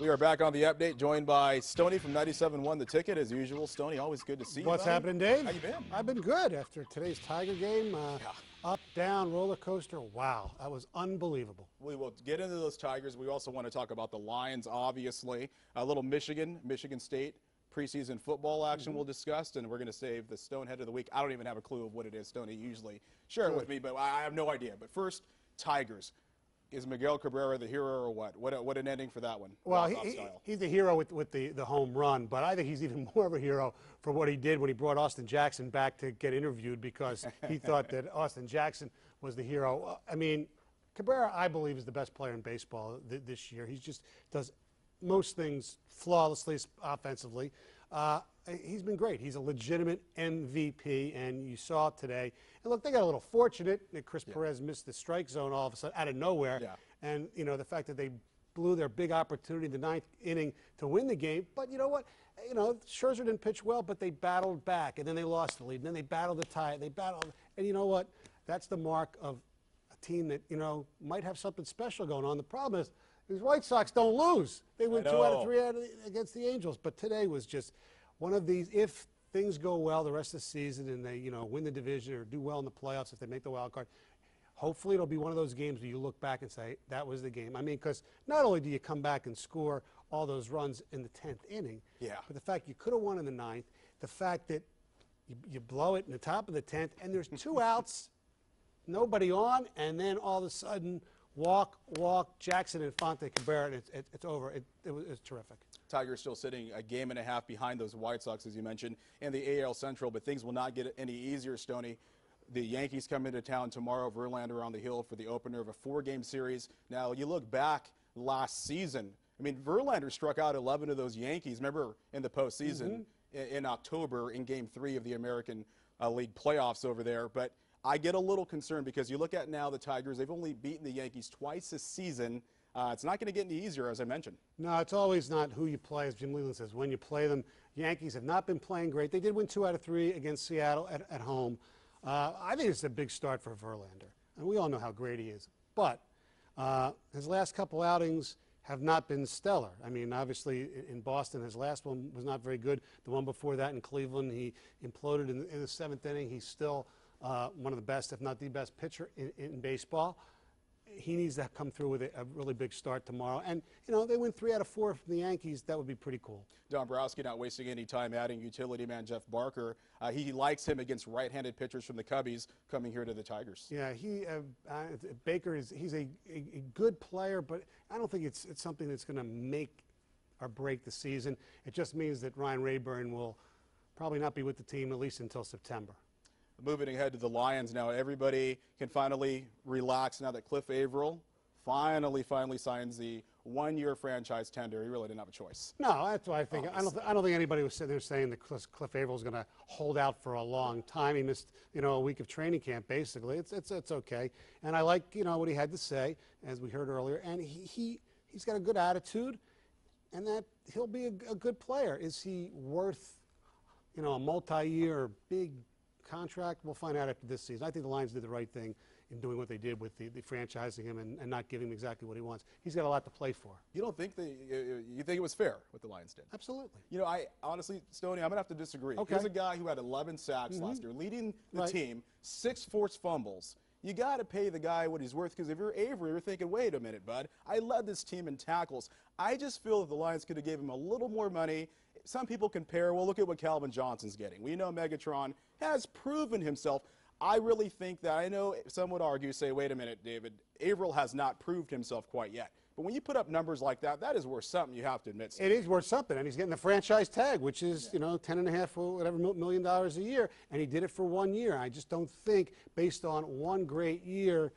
We are back on the update, joined by Stoney from 97.1 The Ticket, as usual. Stoney, always good to see you. What's happening, Dave? How you been? I've been good after today's Tiger game. Up, down, roller coaster. Wow, that was unbelievable. We will get into those Tigers. We also want to talk about the Lions, obviously. A little Michigan State preseason football action we'll discuss, and we're going to save the Stonehead of the Week. I don't even have a clue of what it is, Stoney. Usually share it with me, but I have no idea. But first, Tigers. Is Miguel Cabrera the hero or what? What an ending for that one. Well, he's the hero with the home run, but I think he's even more of a hero for what he did when he brought Austin Jackson back to get interviewed because he thought that Austin Jackson was the hero. I mean, Cabrera, I believe, is the best player in baseball this year. He just does most things flawlessly offensively. He's been great. He's a legitimate MVP, and you saw it today. And look, they got a little fortunate that Chris Perez missed the strike zone all of a sudden out of nowhere. And, you know, the fact that they blew their big opportunity in the ninth inning to win the game. But you know what? You know, Scherzer didn't pitch well, but they battled back, and then they lost the lead, and then they battled the tie. They battled, and you know what? That's the mark of a team that, you know, might have something special going on. The problem is these White Sox don't lose. They win 2 out of 3 against the Angels. But today was just one of these, if things go well the rest of the season and they, you know, win the division or do well in the playoffs if they make the wild card, hopefully it'll be one of those games where you look back and say, that was the game. I mean, because not only do you come back and score all those runs in the 10th inning, but the fact you could have won in the 9th, the fact that you blow it in the top of the 10th, and there's 2 outs, nobody on, and then all of a sudden, walk, Jackson and Fonte Cabrera, and it's over. It was terrific. Tigers still sitting a game and a half behind those White Sox, as you mentioned, in the AL Central, but things will not get any easier, Stoney. The Yankees come into town tomorrow, Verlander on the hill for the opener of a 4-game series. Now, you look back last season, I mean, Verlander struck out 11 of those Yankees, remember, in the postseason in October in Game 3 of the American League playoffs over there, but I get a little concerned because you look at now the Tigers, they've only beaten the Yankees twice this season. It's not going to get any easier, as I mentioned. No, it's always not who you play, as Jim Leland says, when you play them. Yankees have not been playing great. They did win 2 out of 3 against Seattle at home. I think it's a big start for Verlander, and we all know how great he is. But his last couple outings have not been stellar. I mean, obviously, in Boston, his last one was not very good. The one before that in Cleveland, he imploded in the 7th inning. He's still one of the best, if not the best pitcher in baseball. He needs to come through with a really big start tomorrow. And, you know, they win 3 out of 4 from the Yankees. That would be pretty cool. Dombrowski not wasting any time adding utility man Jeff Barker. He likes him against right-handed pitchers from the Cubbies coming here to the Tigers. Yeah, Baker he's a good player, but I don't think it's something that's going to make or break the season. It just means that Ryan Rayburn will probably not be with the team at least until September. Moving ahead to the Lions now, everybody can finally relax now that Cliff Averill finally signs the 1-year franchise tender. He really didn't have a choice. No, that's why I think. I don't think anybody was sitting there saying that Cliff Averill is going to hold out for a long time. He missed, you know, a week of training camp basically. It's okay, and I like, you know, what he had to say, as we heard earlier, and he's got a good attitude, and that he'll be a good player. Is he worth, you know, a multi-year big contract? We'll find out after this season. I think the Lions did the right thing in doing what they did with the franchising him and not giving him exactly what he wants. He's got a lot to play for. You don't think you think it was fair what the Lions did? Absolutely. You know, I honestly, Stoney, I'm gonna have to disagree. Okay. Here's a guy who had 11 sacks last year, leading the team, 6 forced fumbles. You got to pay the guy what he's worth, because if you're Avery, you're thinking, wait a minute, bud, I led this team in tackles. I just feel that the Lions could have gave him a little more money. Some people compare, well, look at what Calvin Johnson's getting. We know Megatron has proven himself. I really think that, I know some would argue, say, wait a minute, David, Averill has not proved himself quite yet. But when you put up numbers like that, that is worth something, you have to admit. It is worth something, and he's getting the franchise tag, which is, you know, $10.5 or whatever $1 million a year, and he did it for 1 year. I just don't think, based on one great year,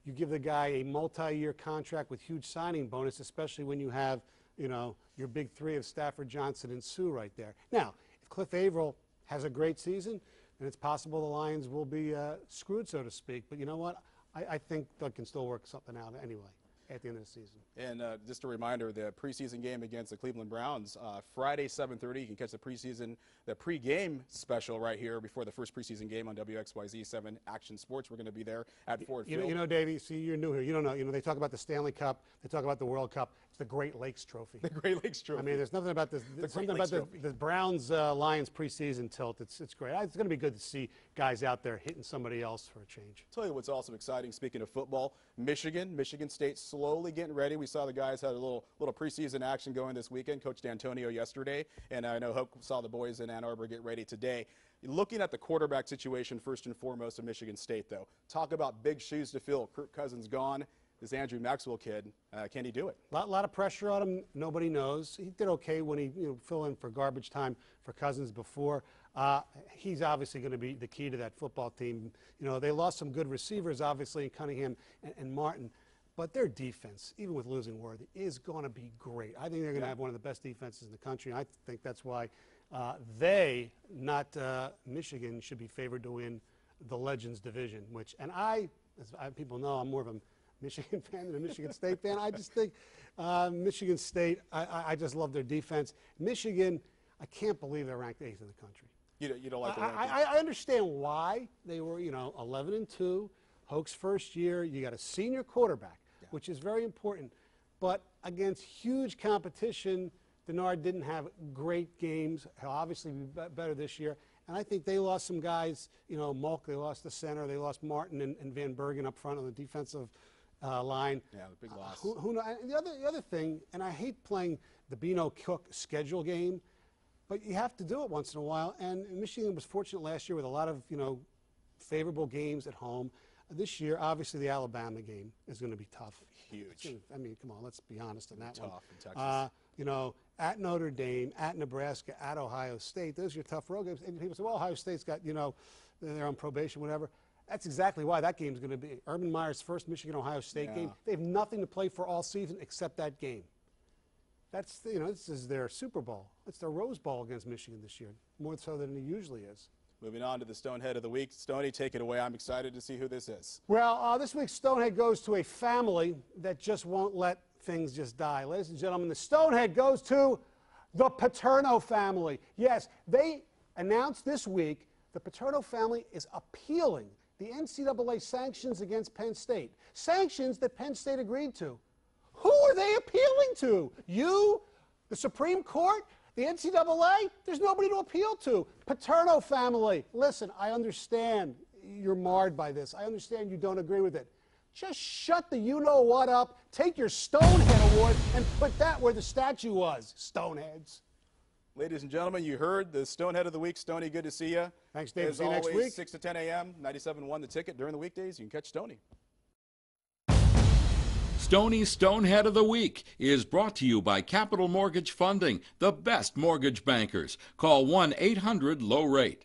you give the guy a multi-year contract with huge signing bonus, especially when you have, you know, your big 3 of Stafford, Johnson, and Sue right there. Now, if Cliff Averill has a great season, then it's possible the Lions will be screwed, so to speak. But you know what? I think they can still work something out anyway at the end of the season. And just a reminder, the preseason game against the Cleveland Browns, Friday, 7:30. You can catch the pregame special right here before the first preseason game on WXYZ-7 Action Sports. We're going to be there at Ford Field. You know, Davey, see, you're new here. You don't know. You know, they talk about the Stanley Cup. They talk about the World Cup. It's the Great Lakes Trophy. The Great Lakes Trophy. I mean, there's nothing about this. Something about the Browns Lions preseason tilt. It's great. It's going to be good to see guys out there hitting somebody else for a change. Tell you what's also exciting. Speaking of football, Michigan State slowly getting ready. We saw the guys had a little preseason action going this weekend. Coach D'Antonio yesterday, and I know Hope saw the boys in Ann Arbor get ready today. Looking at the quarterback situation first and foremost of Michigan State, though, talk about big shoes to fill. Kirk Cousins gone. This Andrew Maxwell kid, can he do it? A lot of pressure on him. Nobody knows. He did okay when he fill in for garbage time for Cousins before. He's obviously going to be the key to that football team. They lost some good receivers, obviously, in Cunningham and Martin. But their defense, even with losing Worthy, is going to be great. I think they're going to have one of the best defenses in the country. I think that's why they, not Michigan, should be favored to win the Legends division. And as people know, I'm more of a Michigan fan than a Michigan State fan. I just think Michigan State, I just love their defense. Michigan, I can't believe they're ranked 8th in the country. You don't like the rankings? I understand why they were, 11-2, Hoke's first year. You got a senior quarterback, which is very important. But against huge competition, Denard didn't have great games. He'll obviously be better this year. And I think they lost some guys, Mulk, they lost the center, they lost Martin and Van Bergen up front on the defensive line. Yeah, the big loss. The other thing, and I hate playing the Beano Cook schedule game, but you have to do it once in a while. And Michigan was fortunate last year with a lot of favorable games at home. This year, obviously, the Alabama game is going to be tough. Huge. I mean, come on, let's be honest in that one. Tough in Texas. At Notre Dame, at Nebraska, at Ohio State, those are your tough road games. And people say, well, Ohio State's got, they're on probation, whatever. That's exactly why that game's going to be Urban Meyer's first Michigan-Ohio State game. They have nothing to play for all season except that game. That's, this is their Super Bowl. It's their Rose Bowl against Michigan this year, more so than it usually is. Moving on to the Stonehead of the Week. Stoney, take it away. I'm excited to see who this is. Well, this week's Stonehead goes to a family that just won't let things just die. Ladies and gentlemen, the Stonehead goes to the Paterno family. Yes, they announced this week the Paterno family is appealing the NCAA sanctions against Penn State. Sanctions that Penn State agreed to. Who are they appealing to? You? The Supreme Court? The NCAA? There's nobody to appeal to. Paterno family, listen, I understand you're marred by this. I understand you don't agree with it. Just shut the you-know-what up, take your Stonehead Award, and put that where the statue was, Stoneheads. Ladies and gentlemen, you heard the Stonehead of the Week. Stoney, good to see you. Thanks, Dave. As see you always, next week. 6 to 10 a.m., 97.1 The Ticket. During the weekdays, you can catch Stoney. Stoney's Stonehead of the Week is brought to you by Capital Mortgage Funding, the best mortgage bankers. Call 1-800-LOW-RATE.